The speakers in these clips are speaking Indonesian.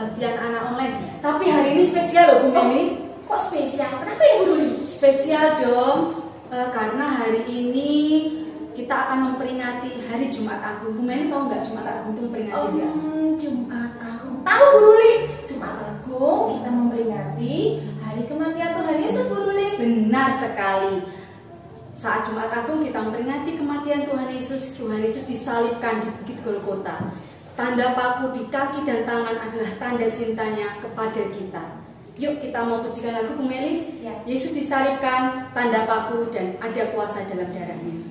kebaktian anak online. Tapi hari ini spesial loh Bu Meli. Kok spesial? Kenapa ya Bu Luli? Spesial dong, karena hari ini kita akan memperingati Hari Jumat Agung. Bu Meli tahu nggak Jumat Agung itu memperingati nggak? Jumat Agung. Tahu Bu Luli? Jumat Agung kita memperingati hari kematian Tuhan Yesus Bu Luli. Benar sekali. Saat Jumat Agung kita memperingati kematian Tuhan Yesus. Tuhan Yesus disalibkan di Bukit Golgota. Tanda paku di kaki dan tangan adalah tanda cintanya kepada kita. Yuk kita mau pujikan lagu Bu Meli. Ya. Yesus disalibkan, tanda paku dan ada kuasa dalam darahnya.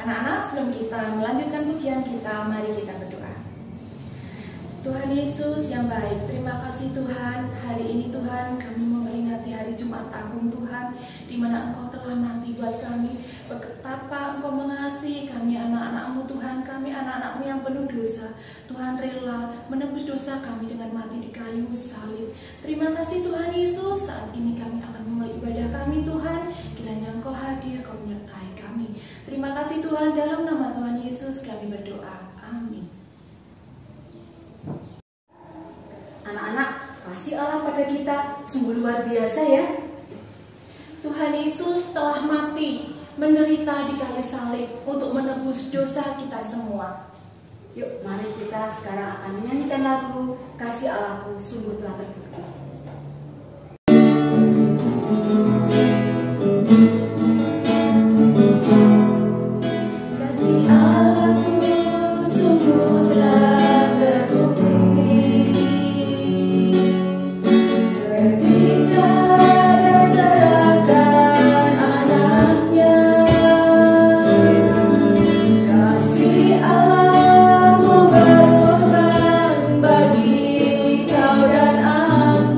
Anak-anak, sebelum kita melanjutkan pujian kita, mari kita berdoa. Tuhan Yesus yang baik, terima kasih Tuhan. Hari ini Tuhan kami memperingati hari Jumat Agung Tuhan, di mana Engkau telah mati buat kami. Betapa Engkau mengasihi kami anak-anak-Mu Tuhan, kami anak-anak-Mu yang penuh dosa. Tuhan rela menebus dosa kami dengan mati di kayu salib. Terima kasih Tuhan Yesus, saat ini kami akan memulai ibadah kami Tuhan. Kiranya Engkau hadir, Engkau menyertai kami. Terima kasih Tuhan, dalam nama Tuhan Yesus kami berdoa. Amin. Anak-anak, kasih Allah pada kita sungguh luar biasa ya. Tuhan Yesus telah mati, menderita di kayu salib untuk menebus dosa kita semua. Yuk, mari kita sekarang akan menyanyikan lagu Kasih Allahku Sungguh Telah Terbukti. Kasih Allahku sungguh telah terbukti, ketika Dia serahkan anaknya. Kasih Allah mau berkorban bagi kau dan aku.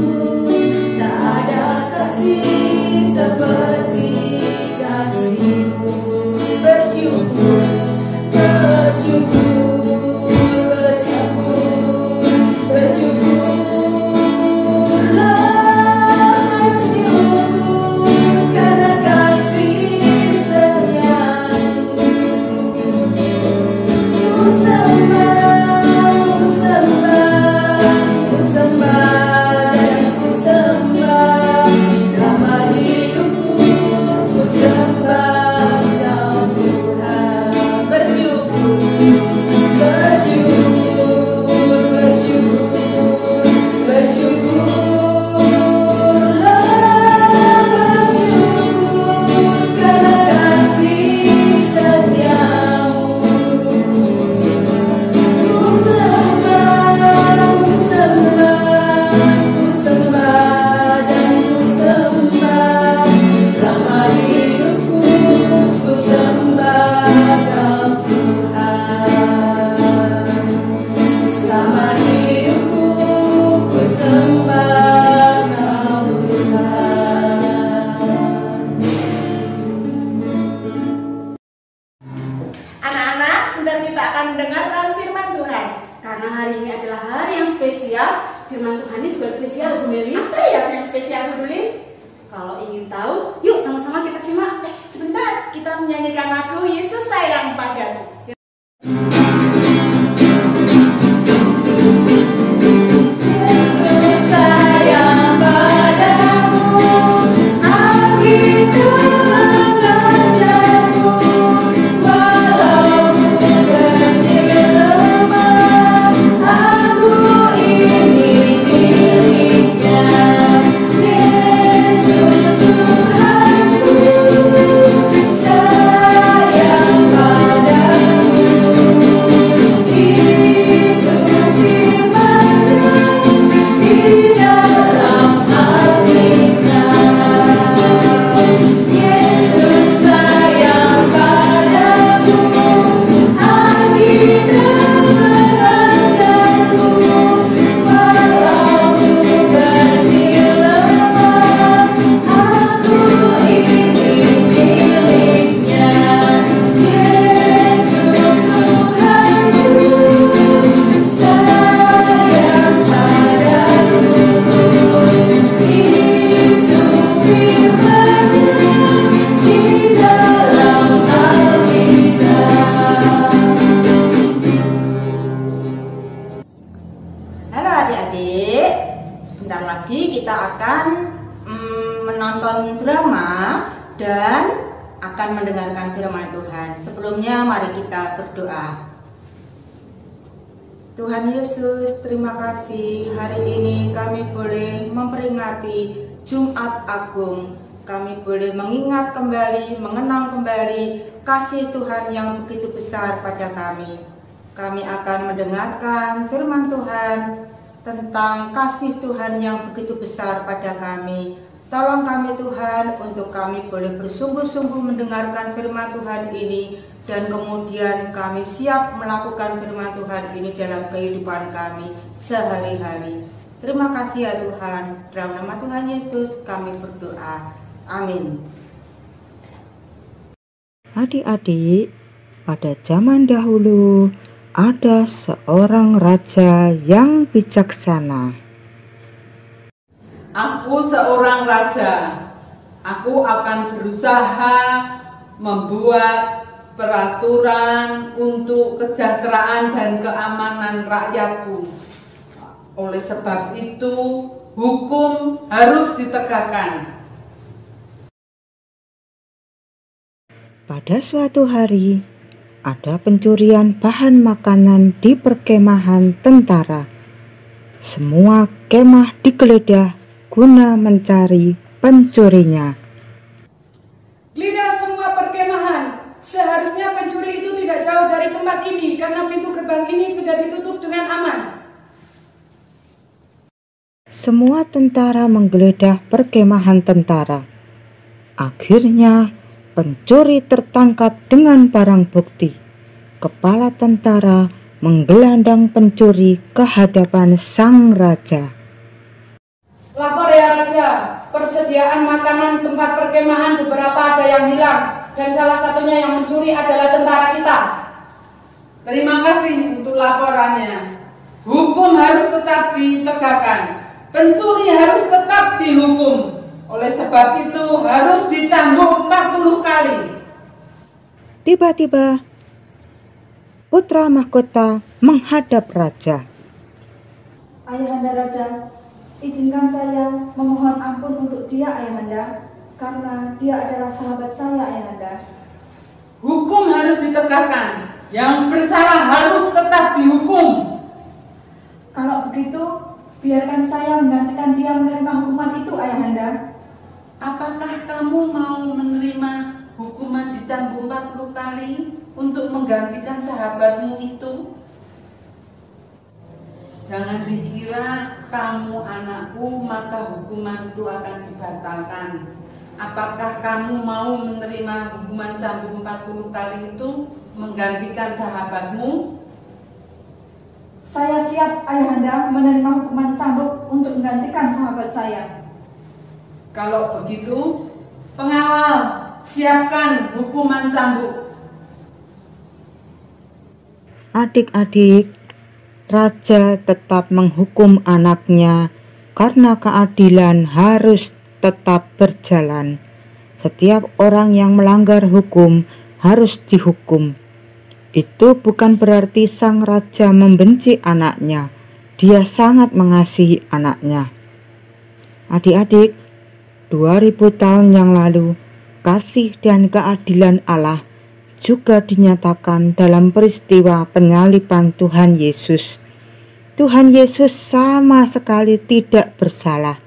ingin tahu, yuk sama-sama kita simak. Sebentar, kita menyanyikan lagu Yesus Sayang Padaku. Menonton drama dan akan mendengarkan firman Tuhan. Sebelumnya mari kita berdoa. Tuhan Yesus, terima kasih hari ini kami boleh memperingati Jumat Agung. Kami boleh mengingat kembali, mengenang kembali kasih Tuhan yang begitu besar pada kami. Kami akan mendengarkan firman Tuhan tentang kasih Tuhan yang begitu besar pada kami. Tolong kami Tuhan untuk kami boleh bersungguh-sungguh mendengarkan firman Tuhan ini dan kemudian kami siap melakukan firman Tuhan ini dalam kehidupan kami sehari-hari. Terima kasih ya Tuhan. Dalam nama Tuhan Yesus kami berdoa. Amin. Adik-adik, pada zaman dahulu ada seorang raja yang bijaksana. Aku seorang raja. Aku akan berusaha membuat peraturan untuk kesejahteraan dan keamanan rakyatku. Oleh sebab itu, hukum harus ditegakkan. Pada suatu hari, ada pencurian bahan makanan di perkemahan tentara. Semua kemah digeledah guna mencari pencurinya. Geledah semua perkemahan. Seharusnya pencuri itu tidak jauh dari tempat ini karena pintu gerbang ini sudah ditutup dengan aman. Semua tentara menggeledah perkemahan tentara. Akhirnya pencuri tertangkap dengan barang bukti. Kepala tentara menggelandang pencuri ke hadapan sang raja. Lapor ya Raja, persediaan makanan tempat perkemahan beberapa ada yang hilang dan salah satunya yang mencuri adalah tentara kita. Terima kasih untuk laporannya. Hukum harus tetap ditegakkan. Pencuri harus tetap dihukum. Oleh sebab itu harus ditanggung 40 kali. Tiba-tiba putra mahkota menghadap raja. Ayahanda Raja, izinkan saya memohon ampun untuk dia Ayahanda, karena dia adalah sahabat saya Ayahanda. Hukum harus ditegakkan. Yang bersalah harus tetap dihukum. Kalau begitu, biarkan saya menggantikan dia menerima hukuman itu Ayahanda. Apakah kamu mau menerima hukuman dicambuk 40 kali untuk menggantikan sahabatmu itu? Jangan dikira kamu anakku maka hukuman itu akan dibatalkan. Apakah kamu mau menerima hukuman cambuk 40 kali itu menggantikan sahabatmu? Saya siap Ayahanda menerima hukuman cambuk untuk menggantikan sahabat saya. Kalau begitu, pengawal, siapkan hukuman cambuk. Adik-adik, raja tetap menghukum anaknya karena keadilan harus tetap berjalan. Setiap orang yang melanggar hukum harus dihukum. Itu bukan berarti sang raja membenci anaknya. Dia sangat mengasihi anaknya. Adik-adik, 2000 tahun yang lalu, kasih dan keadilan Allah juga dinyatakan dalam peristiwa penyaliban Tuhan Yesus. Tuhan Yesus sama sekali tidak bersalah,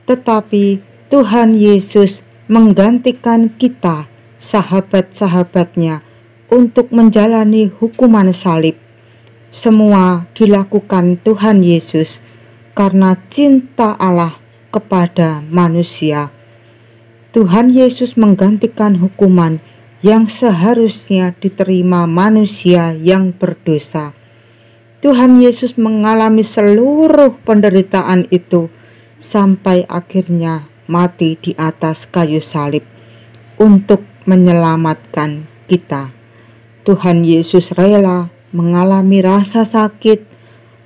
tetapi Tuhan Yesus menggantikan kita, sahabat-sahabatnya, untuk menjalani hukuman salib. Semua dilakukan Tuhan Yesus karena cinta Allah kepada manusia. Tuhan Yesus menggantikan hukuman yang seharusnya diterima manusia yang berdosa. Tuhan Yesus mengalami seluruh penderitaan itu sampai akhirnya mati di atas kayu salib untuk menyelamatkan kita. Tuhan Yesus rela mengalami rasa sakit,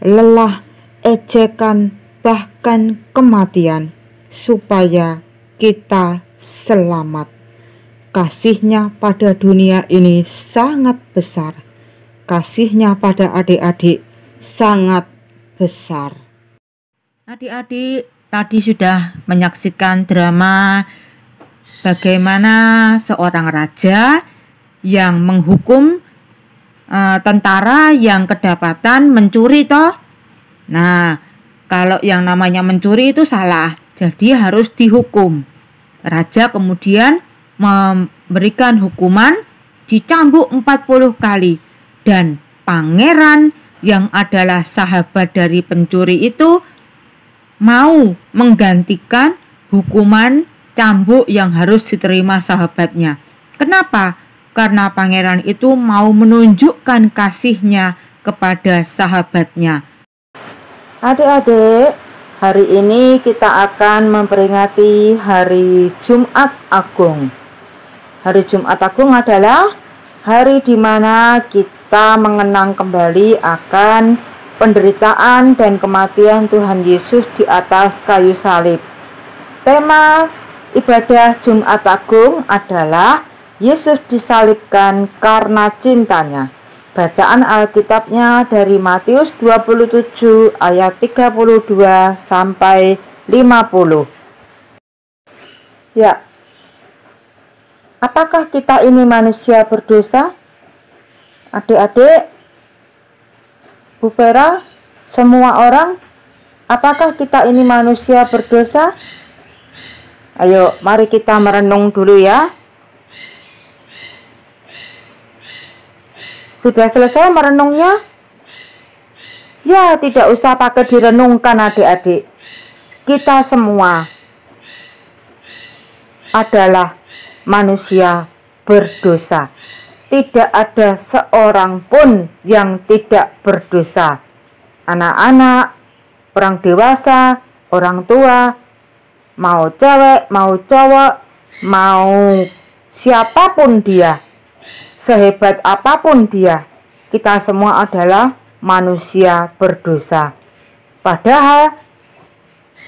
lelah, ejekan, bahkan kematian supaya kita selamat. Kasih-Nya pada dunia ini sangat besar. Kasih-Nya pada adik-adik sangat besar. Adik-adik tadi sudah menyaksikan drama bagaimana seorang raja yang menghukum tentara yang kedapatan mencuri toh. Nah, kalau yang namanya mencuri itu salah, jadi harus dihukum. Raja kemudian memberikan hukuman dicambuk 40 kali dan pangeran yang adalah sahabat dari pencuri itu mau menggantikan hukuman cambuk yang harus diterima sahabatnya. Kenapa? Karena pangeran itu mau menunjukkan kasih-Nya kepada sahabatnya. Adik-adik, hari ini kita akan memperingati Hari Jumat Agung. Hari Jumat Agung adalah hari di mana kita mengenang kembali akan penderitaan dan kematian Tuhan Yesus di atas kayu salib. Tema ibadah Jumat Agung adalah Yesus disalibkan karena cintanya. Bacaan Alkitabnya dari Matius 27 ayat 32 sampai 50. Ya, apakah kita ini manusia berdosa? Adik-adik, Bu Vera, semua orang, apakah kita ini manusia berdosa? Ayo, mari kita merenung dulu ya. Sudah selesai merenungnya? Ya, tidak usah pakai direnungkan adik-adik. Kita semua adalah manusia berdosa. Tidak ada seorang pun yang tidak berdosa. Anak-anak, orang dewasa, orang tua, mau cewek, mau cowok, mau siapapun dia, sehebat apapun dia, kita semua adalah manusia berdosa. Padahal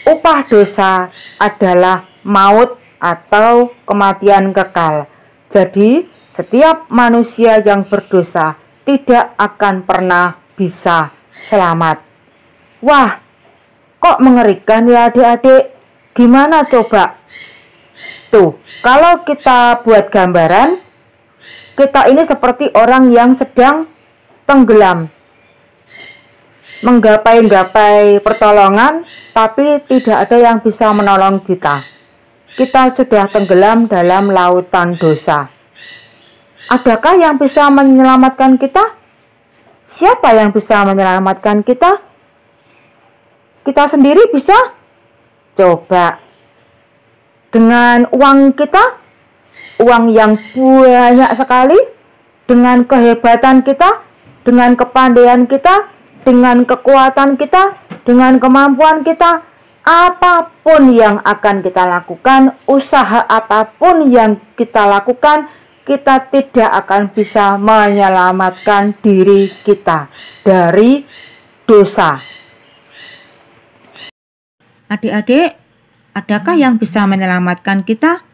upah dosa adalah maut atau kematian kekal. Jadi setiap manusia yang berdosa tidak akan pernah bisa selamat. Wah, kok mengerikan ya adik-adik? Gimana coba? Tuh, kalau kita buat gambaran, kita ini seperti orang yang sedang tenggelam, menggapai-gapai pertolongan, tapi tidak ada yang bisa menolong kita. Kita sudah tenggelam dalam lautan dosa. Adakah yang bisa menyelamatkan kita? Siapa yang bisa menyelamatkan kita? Kita sendiri bisa? Coba. Dengan uang kita, uang yang banyak sekali, dengan kehebatan kita, dengan kepandaian kita, dengan kekuatan kita, dengan kemampuan kita, apapun yang akan kita lakukan, usaha apapun yang kita lakukan, kita tidak akan bisa menyelamatkan diri kita dari dosa. Adik-adik, adakah yang bisa menyelamatkan kita?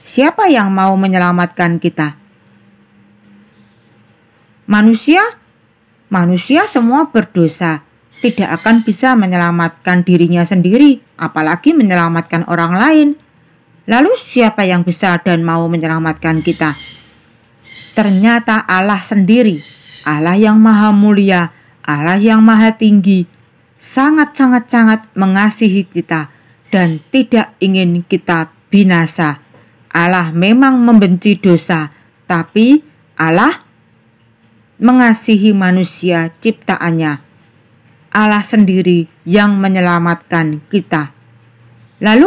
Siapa yang mau menyelamatkan kita? Manusia semua berdosa, tidak akan bisa menyelamatkan dirinya sendiri, apalagi menyelamatkan orang lain. Lalu siapa yang bisa dan mau menyelamatkan kita? Ternyata Allah sendiri, Allah yang maha mulia, Allah yang maha tinggi, sangat mengasihi kita dan tidak ingin kita binasa. Allah memang membenci dosa, tapi Allah mengasihi manusia ciptaannya. Allah sendiri yang menyelamatkan kita. Lalu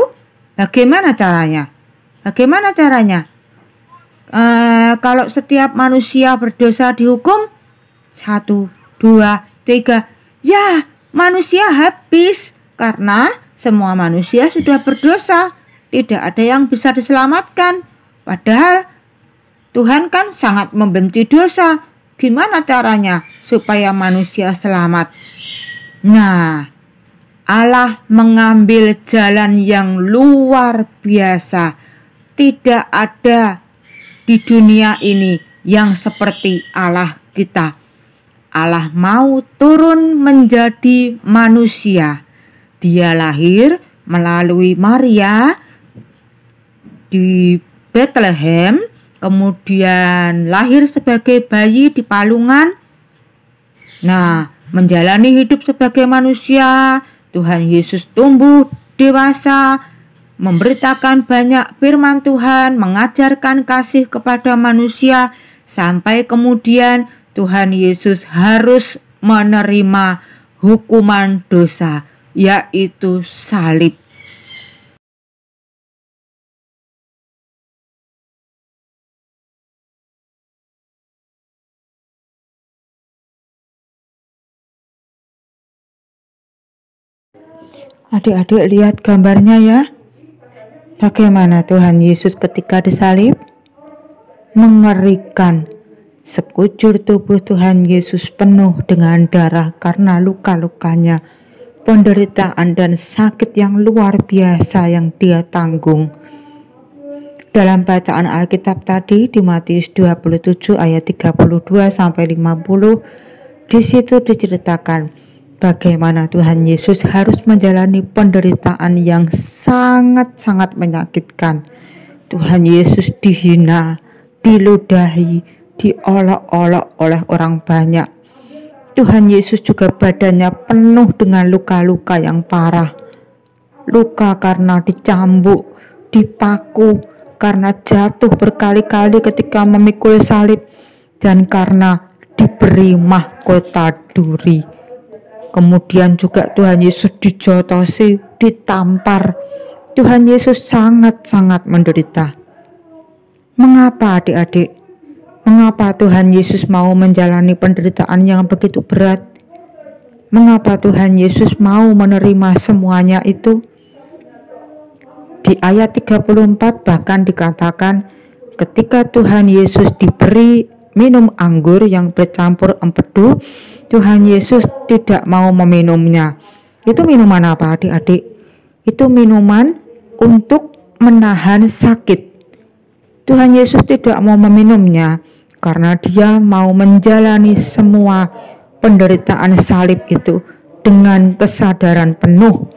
bagaimana caranya? Kalau setiap manusia berdosa dihukum 1, 2, 3, ya manusia habis, karena semua manusia sudah berdosa. Tidak ada yang bisa diselamatkan. Padahal Tuhan kan sangat membenci dosa. Gimana caranya supaya manusia selamat? Nah, Allah mengambil jalan yang luar biasa. Tidak ada di dunia ini yang seperti Allah kita. Allah mau turun menjadi manusia. Dia lahir melalui Maria di Bethlehem, kemudian lahir sebagai bayi di palungan. Nah, menjalani hidup sebagai manusia, Tuhan Yesus tumbuh dewasa, memberitakan banyak firman Tuhan, mengajarkan kasih kepada manusia, sampai kemudian Tuhan Yesus harus menerima hukuman dosa, yaitu salib. Adik-adik lihat gambarnya ya. Bagaimana Tuhan Yesus ketika disalib? Mengerikan. Sekujur tubuh Tuhan Yesus penuh dengan darah karena luka-lukanya, penderitaan dan sakit yang luar biasa yang dia tanggung. Dalam bacaan Alkitab tadi di Matius 27 ayat 32 sampai 50, di situ diceritakan bagaimana Tuhan Yesus harus menjalani penderitaan yang sangat menyakitkan. Tuhan Yesus dihina, diludahi, diolok-olok oleh orang banyak. Tuhan Yesus juga badannya penuh dengan luka-luka yang parah. Luka karena dicambuk, dipaku, karena jatuh berkali-kali ketika memikul salib, dan karena diberi mahkota duri. Kemudian juga Tuhan Yesus dijotosi, ditampar. Tuhan Yesus sangat menderita. Mengapa adik-adik? Mengapa Tuhan Yesus mau menjalani penderitaan yang begitu berat? Mengapa Tuhan Yesus mau menerima semuanya itu? Di ayat 34 bahkan dikatakan ketika Tuhan Yesus diberi minum anggur yang bercampur empedu, Tuhan Yesus tidak mau meminumnya. Itu minuman apa adik-adik? Itu minuman untuk menahan sakit. Tuhan Yesus tidak mau meminumnya karena dia mau menjalani semua penderitaan salib itu dengan kesadaran penuh.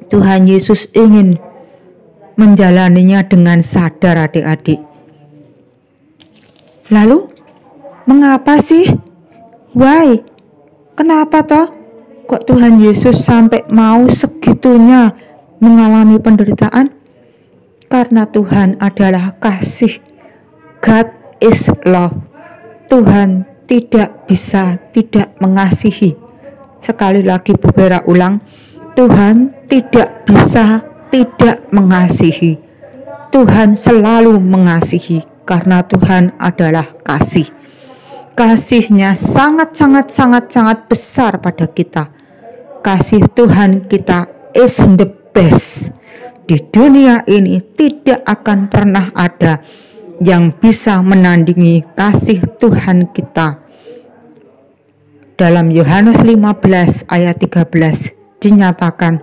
Tuhan Yesus ingin menjalaninya dengan sadar adik-adik. Lalu, mengapa sih? Why? Kenapa toh? Kok Tuhan Yesus sampai mau segitunya mengalami penderitaan? Karena Tuhan adalah kasih. God is love. Tuhan tidak bisa tidak mengasihi. Sekali lagi beberapa ulang, Tuhan tidak bisa tidak mengasihi. Tuhan selalu mengasihi karena Tuhan adalah kasih. Kasih-Nya sangat besar pada kita. Kasih Tuhan kita is the best. Di dunia ini tidak akan pernah ada yang bisa menandingi kasih Tuhan kita. Dalam Yohanes 15 ayat 13 dinyatakan,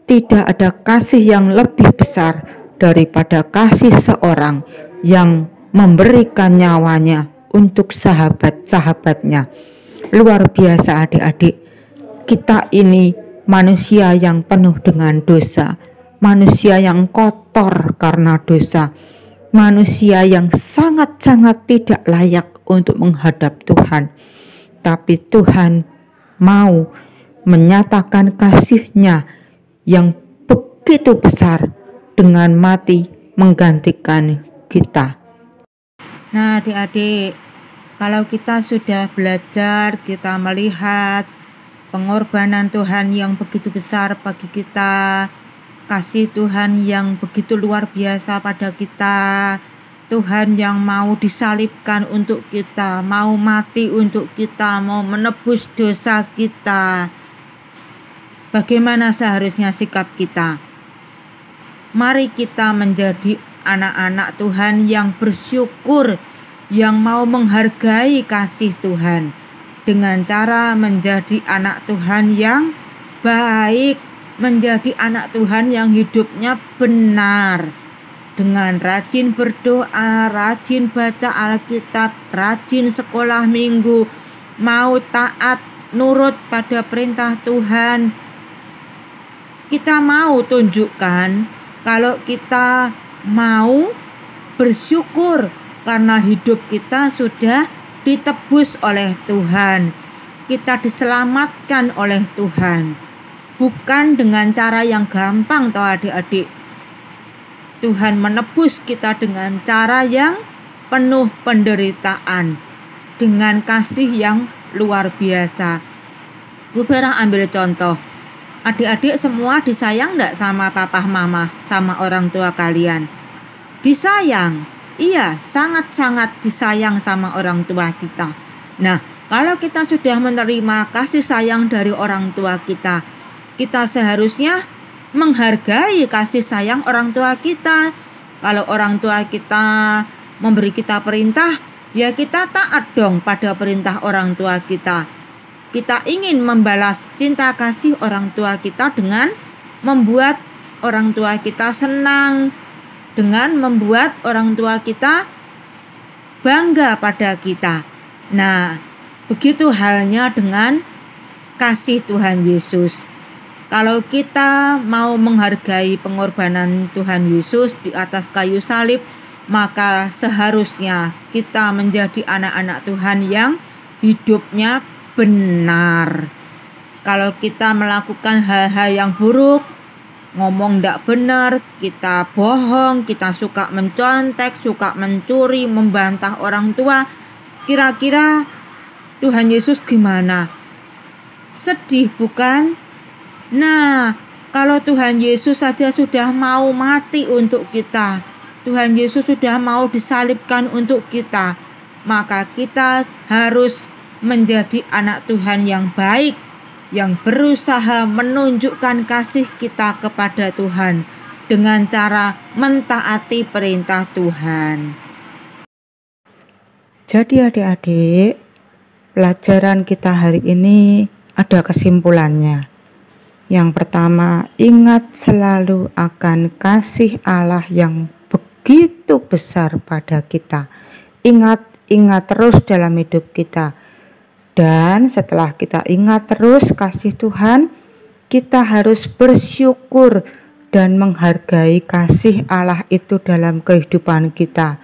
tidak ada kasih yang lebih besar daripada kasih seorang yang memberikan nyawanya untuk sahabat-sahabatnya. Luar biasa adik-adik. Kita ini manusia yang penuh dengan dosa, manusia yang kotor karena dosa, manusia yang sangat-sangat tidak layak untuk menghadap Tuhan. Tapi Tuhan mau menyatakan kasih-Nya yang begitu besar dengan mati menggantikan kita. Nah adik-adik, kalau kita sudah belajar, kita melihat pengorbanan Tuhan yang begitu besar bagi kita, kasih Tuhan yang begitu luar biasa pada kita, Tuhan yang mau disalibkan untuk kita, mau mati untuk kita, mau menebus dosa kita. Bagaimana seharusnya sikap kita? Mari kita menjadi anak-anak Tuhan yang bersyukur, yang mau menghargai kasih Tuhan dengan cara menjadi anak Tuhan yang baik, menjadi anak Tuhan yang hidupnya benar, dengan rajin berdoa, rajin baca Alkitab, rajin sekolah minggu, mau taat, nurut pada perintah Tuhan. Kita mau tunjukkan kalau kita mau bersyukur karena hidup kita sudah ditebus oleh Tuhan. Kita diselamatkan oleh Tuhan. Bukan dengan cara yang gampang toh adik-adik. Tuhan menebus kita dengan cara yang penuh penderitaan, dengan kasih yang luar biasa. Bu Vera ambil contoh. Adik-adik semua disayang enggak sama papa mama, sama orang tua kalian? Disayang. Iya, sangat-sangat disayang sama orang tua kita. Nah, kalau kita sudah menerima kasih sayang dari orang tua kita, kita seharusnya menghargai kasih sayang orang tua kita. Kalau orang tua kita memberi kita perintah, ya kita taat dong pada perintah orang tua kita. Kita ingin membalas cinta kasih orang tua kita dengan membuat orang tua kita senang, dengan membuat orang tua kita bangga pada kita. Nah, begitu halnya dengan kasih Tuhan Yesus. Kalau kita mau menghargai pengorbanan Tuhan Yesus di atas kayu salib, maka seharusnya kita menjadi anak-anak Tuhan yang hidupnya benar. Kalau kita melakukan hal-hal yang buruk, ngomong tidak benar, kita bohong, kita suka mencontek, suka mencuri, membantah orang tua, kira-kira Tuhan Yesus gimana? Sedih bukan? Nah, kalau Tuhan Yesus saja sudah mau mati untuk kita, Tuhan Yesus sudah mau disalibkan untuk kita, maka kita harus menjadi anak Tuhan yang baik, yang berusaha menunjukkan kasih kita kepada Tuhan dengan cara mentaati perintah Tuhan. Jadi adik-adik, pelajaran kita hari ini ada kesimpulannya. Yang pertama, ingat selalu akan kasih Allah yang begitu besar pada kita. Ingat terus dalam hidup kita. Dan setelah kita ingat terus kasih Tuhan, kita harus bersyukur dan menghargai kasih Allah itu dalam kehidupan kita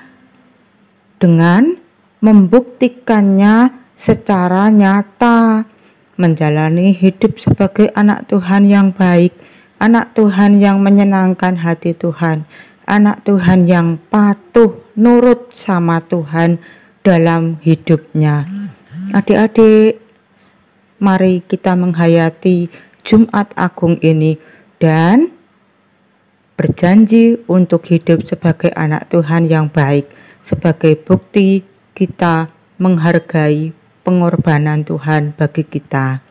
dengan membuktikannya secara nyata, menjalani hidup sebagai anak Tuhan yang baik, anak Tuhan yang menyenangkan hati Tuhan, anak Tuhan yang patuh nurut sama Tuhan dalam hidupnya. Adik-adik, mari kita menghayati Jumat Agung ini dan berjanji untuk hidup sebagai anak Tuhan yang baik, sebagai bukti kita menghargai pengorbanan Tuhan bagi kita.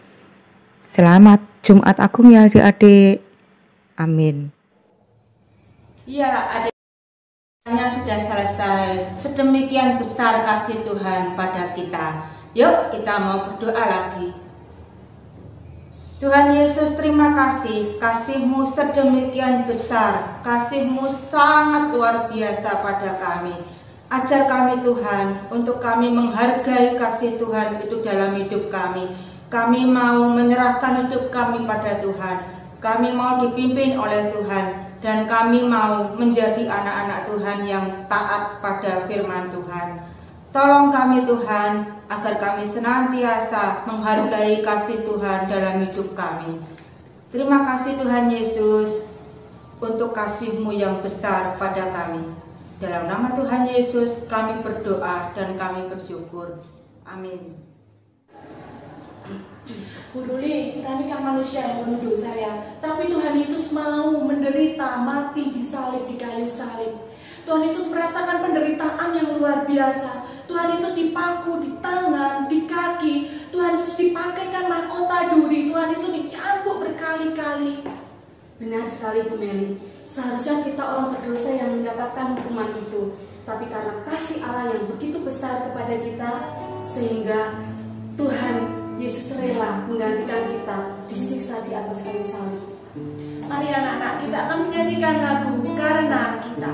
Selamat Jumat Agung ya adik-adik. Amin. Ya, adik-adiknya sudah selesai. Sedemikian besar kasih Tuhan pada kita. Yuk kita mau berdoa lagi. Tuhan Yesus, terima kasih, kasih-Mu sedemikian besar, kasih-Mu sangat luar biasa pada kami. Ajar kami Tuhan, untuk kami menghargai kasih Tuhan itu dalam hidup kami. Kami mau menyerahkan hidup kami pada Tuhan. Kami mau dipimpin oleh Tuhan. Dan kami mau menjadi anak-anak Tuhan yang taat pada firman Tuhan. Tolong kami Tuhan, agar kami senantiasa menghargai kasih Tuhan dalam hidup kami. Terima kasih Tuhan Yesus, untuk kasih-Mu yang besar pada kami. Dalam nama Tuhan Yesus kami berdoa dan kami bersyukur. Amin. Bu Ruli, kita ini kan manusia yang penuh dosa ya. Tapi Tuhan Yesus mau menderita, mati disalib di kayu salib. Tuhan Yesus merasakan penderitaan yang luar biasa. Tuhan Yesus dipaku di tangan, di kaki. Tuhan Yesus dipakaikan mahkota duri. Tuhan Yesus dicambuk berkali-kali. Benar sekali Bu Meli. Seharusnya kita orang berdosa yang mendapatkan hukuman itu. Tapi karena kasih Allah yang begitu besar kepada kita, sehingga Tuhan Yesus rela menggantikan kita disiksa di atas kayu salib. Mari anak-anak, kita akan menyanyikan lagu Karena Kita.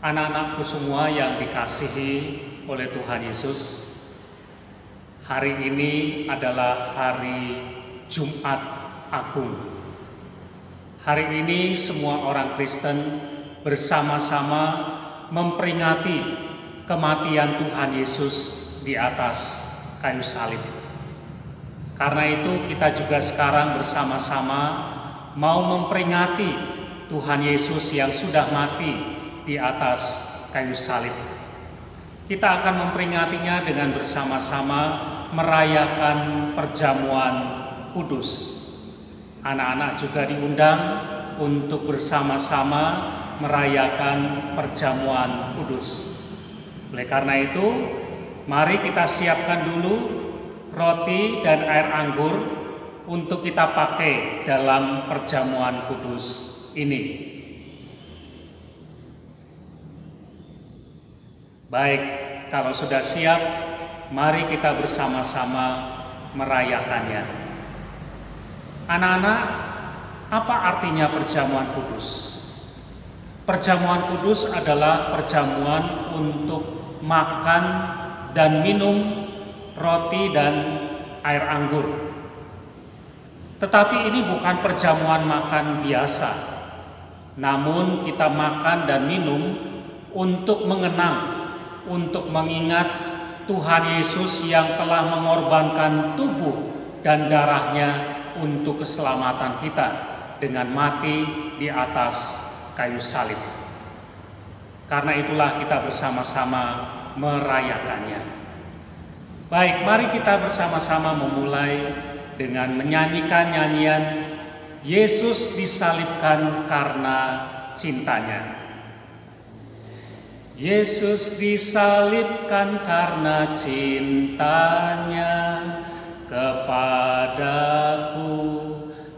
Anak-anakku semua yang dikasihi oleh Tuhan Yesus, hari ini adalah hari Jumat Agung. Hari ini semua orang Kristen bersama-sama memperingati kematian Tuhan Yesus di atas kayu salib. Karena itu kita juga sekarang bersama-sama mau memperingati Tuhan Yesus yang sudah mati di atas kayu salib. Kita akan memperingatinya dengan bersama-sama merayakan perjamuan kudus. Anak-anak juga diundang untuk bersama-sama merayakan perjamuan kudus. Oleh karena itu, mari kita siapkan dulu roti dan air anggur untuk kita pakai dalam perjamuan kudus ini. Baik, kalau sudah siap, mari kita bersama-sama merayakannya. Anak-anak, apa artinya perjamuan kudus? Perjamuan kudus adalah perjamuan untuk makan dan minum roti dan air anggur. Tetapi ini bukan perjamuan makan biasa, namun kita makan dan minum untuk mengenang, untuk mengingat Tuhan Yesus yang telah mengorbankan tubuh dan darahnya untuk keselamatan kita dengan mati di atas kayu salib. Karena itulah kita bersama-sama merayakannya. Baik, mari kita bersama-sama memulai dengan menyanyikan nyanyian Yesus disalibkan karena cintanya. Yesus disalibkan karena cintanya kepadaku,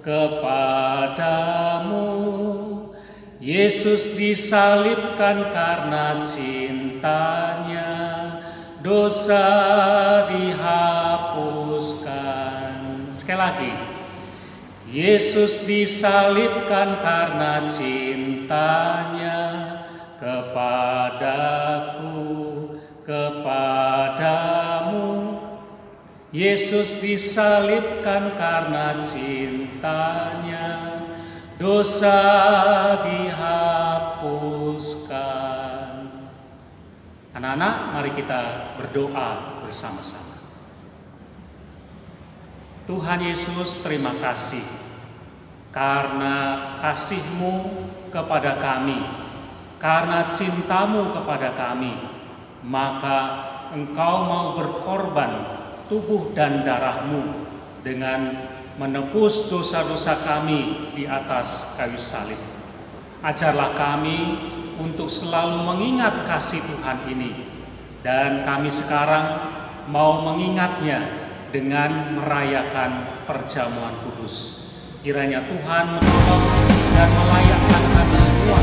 kepadamu. Yesus disalibkan karena cintanya, dosa dihapuskan. Sekali lagi, Yesus disalibkan karena cintanya, kepadaku, kepadamu. Yesus disalibkan karena cintanya, dosa dihapuskan. Anak-anak, mari kita berdoa bersama-sama. Tuhan Yesus, terima kasih karena kasih-Mu kepada kami, karena cinta-Mu kepada kami, maka Engkau mau berkorban tubuh dan darah-Mu dengan menebus dosa-dosa kami di atas kayu salib. Ajarlah kami untuk selalu mengingat kasih Tuhan ini, dan kami sekarang mau mengingatnya dengan merayakan perjamuan kudus. Kiranya Tuhan menolong dan melayakkan kami semua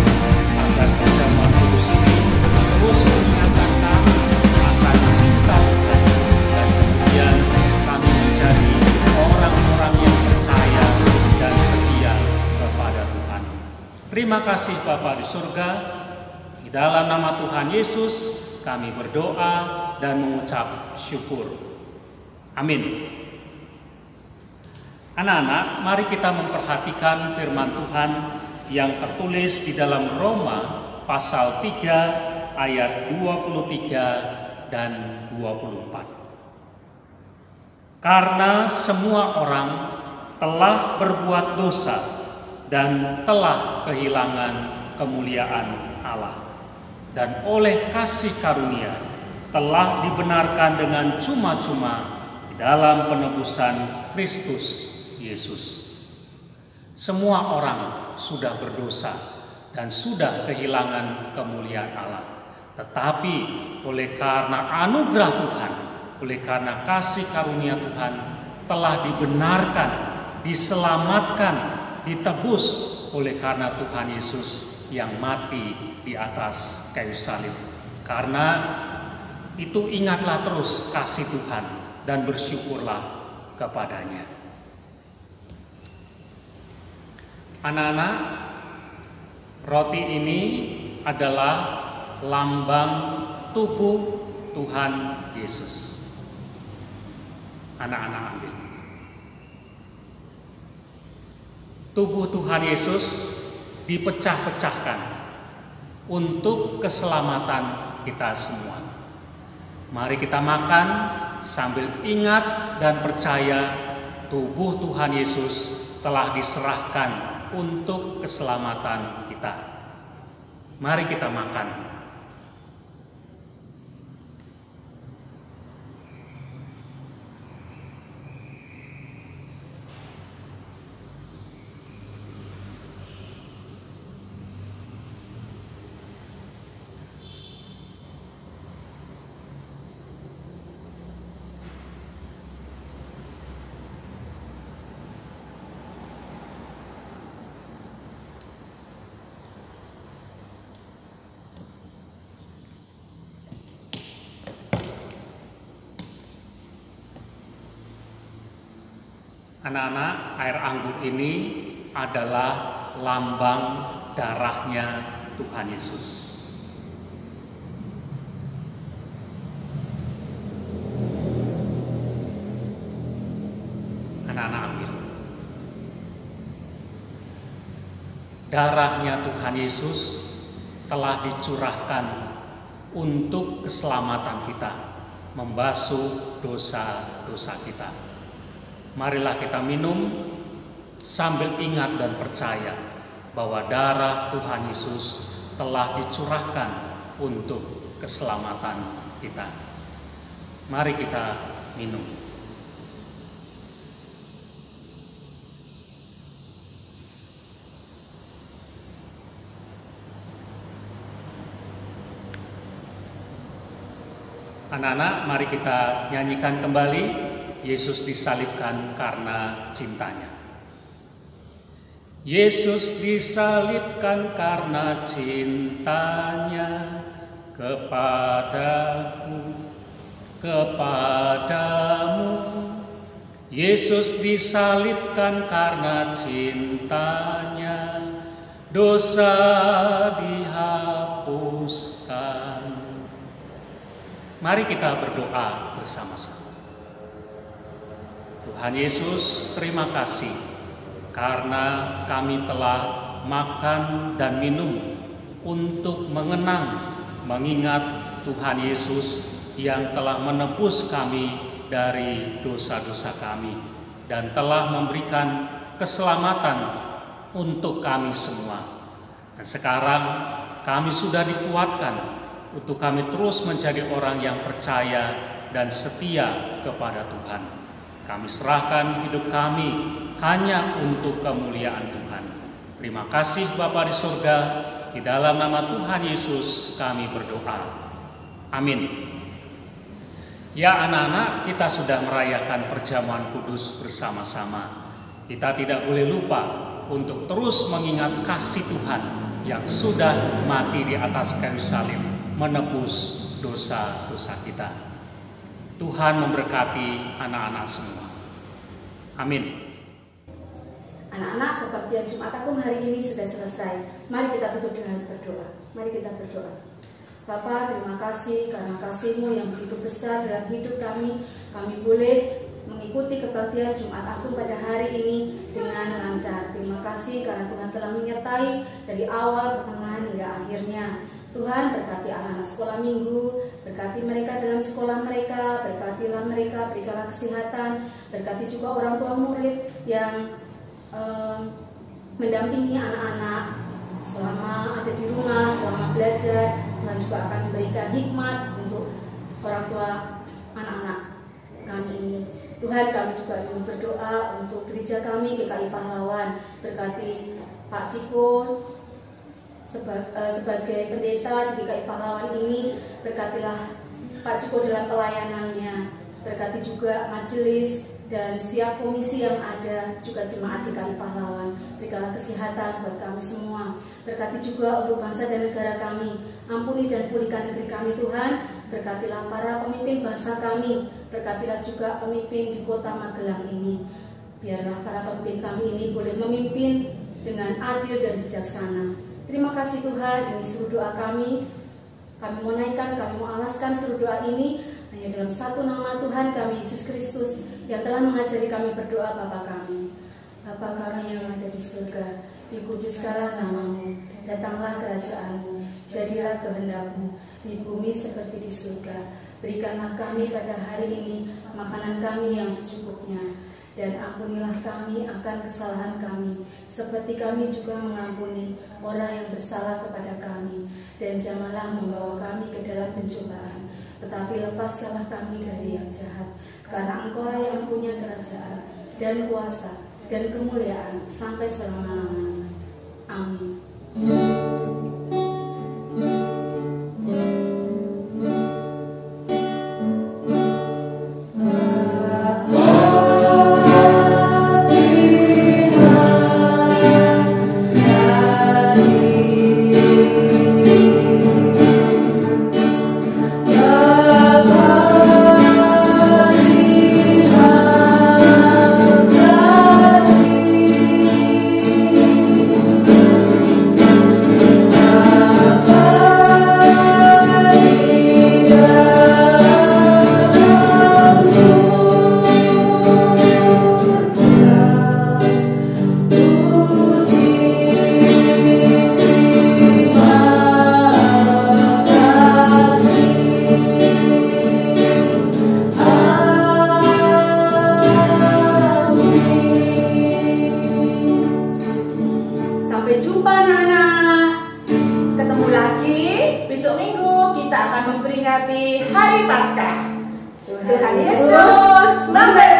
agar perjamuan kudus ini terus mengingatkan kami akan cinta Tuhan, dan kemudian kami menjadi orang-orang yang percaya dan setia kepada Tuhan. Terima kasih Bapa di surga. Di dalam nama Tuhan Yesus kami berdoa dan mengucap syukur. Amin. Anak-anak, mari kita memperhatikan firman Tuhan yang tertulis di dalam Roma pasal 3 ayat 23 dan 24. Karena semua orang telah berbuat dosa dan telah kehilangan kemuliaan Allah, dan oleh kasih karunia telah dibenarkan dengan cuma-cuma dalam penebusan Kristus Yesus. Semua orang sudah berdosa dan sudah kehilangan kemuliaan Allah. Tetapi oleh karena anugerah Tuhan, oleh karena kasih karunia Tuhan, telah dibenarkan, diselamatkan, ditebus oleh karena Tuhan Yesus yang mati di atas kayu salib. Karena itu ingatlah terus kasih Tuhan dan bersyukurlah kepadanya. Anak-anak, roti ini adalah lambang tubuh Tuhan Yesus. Anak-anak ambil. Tubuh Tuhan Yesus dipecah-pecahkan untuk keselamatan kita semua. Mari kita makan sambil ingat dan percaya tubuh Tuhan Yesus telah diserahkan untuk keselamatan kita. Mari kita makan. Anak-anak, air anggur ini adalah lambang darahnya Tuhan Yesus. Anak-anak ambil. Darahnya Tuhan Yesus telah dicurahkan untuk keselamatan kita, membasuh dosa-dosa kita. Marilah kita minum sambil ingat dan percaya bahwa darah Tuhan Yesus telah dicurahkan untuk keselamatan kita. Mari kita minum. Anak-anak, mari kita nyanyikan kembali Yesus disalibkan karena cintanya. Yesus disalibkan karena cintanya kepadaku, kepadamu. Yesus disalibkan karena cintanya, dosa dihapus. hauskan. Mari kita berdoa bersama-sama. Tuhan Yesus, terima kasih karena kami telah makan dan minum untuk mengingat Tuhan Yesus yang telah menebus kami dari dosa-dosa kami dan telah memberikan keselamatan untuk kami semua. Dan sekarang kami sudah dikuatkan untuk kami terus menjadi orang yang percaya dan setia kepada Tuhan. Kami serahkan hidup kami hanya untuk kemuliaan Tuhan. Terima kasih Bapa di surga, di dalam nama Tuhan Yesus kami berdoa. Amin. Ya anak-anak, kita sudah merayakan perjamuan kudus bersama-sama. Kita tidak boleh lupa untuk terus mengingat kasih Tuhan yang sudah mati di atas kayu salib, menebus dosa-dosa kita. Tuhan memberkati anak-anak semua. Amin. Anak-anak, kebaktian Jumat Agung hari ini sudah selesai. Mari kita tutup dengan berdoa. Mari kita berdoa. Bapa, terima kasih karena kasih-Mu yang begitu besar dalam hidup kami. Kami boleh mengikuti kebaktian Jumat Agung pada hari ini dengan lancar. Terima kasih karena Tuhan telah menyertai dari awal, pertengahan hingga akhirnya. Tuhan berkati anak-anak sekolah minggu, berkati mereka dalam sekolah mereka, berkatilah mereka, berikanlah kesehatan, berkati juga orang tua murid yang mendampingi anak-anak selama ada di rumah, selama belajar. Tuhan juga akan memberikan hikmat untuk orang tua anak-anak kami ini. Tuhan, kami juga ingin berdoa untuk gereja kami, GKI Pahlawan, berkati Pak Ciko sebagai pendeta di GKI Pahlawan ini, berkatilah Pak Ciko dalam pelayanannya, berkati juga majelis dan setiap komisi yang ada, juga jemaat GKI Pahlawan. Berikanlah kesehatan buat kami semua, berkati juga untuk bangsa dan negara kami, ampuni dan pulihkan negeri kami Tuhan, berkatilah para pemimpin bangsa kami, berkatilah juga pemimpin di kota Magelang ini. Biarlah para pemimpin kami ini boleh memimpin dengan adil dan bijaksana. Terima kasih Tuhan, ini seluruh doa kami. Kami mau naikkan, kami mau alaskan seluruh doa ini hanya dalam satu nama Tuhan kami, Yesus Kristus, yang telah mengajari kami berdoa. Bapa kami, Bapa kami yang ada di surga, dikuduskanlah nama-Mu, datanglah kerajaan-Mu, jadilah kehendak-Mu di bumi seperti di surga. Berikanlah kami pada hari ini makanan kami yang secukupnya, dan ampunilah kami akan kesalahan kami, seperti kami juga mengampuni orang yang bersalah kepada kami. Dan janganlah membawa kami ke dalam pencobaan, tetapi lepaskanlah kami dari yang jahat. Karena Engkau-lah yang punya kerajaan, dan kuasa, dan kemuliaan, sampai selama-lamanya. Amin. memperingati Hari Paskah. Tuhan Yesus memberkati.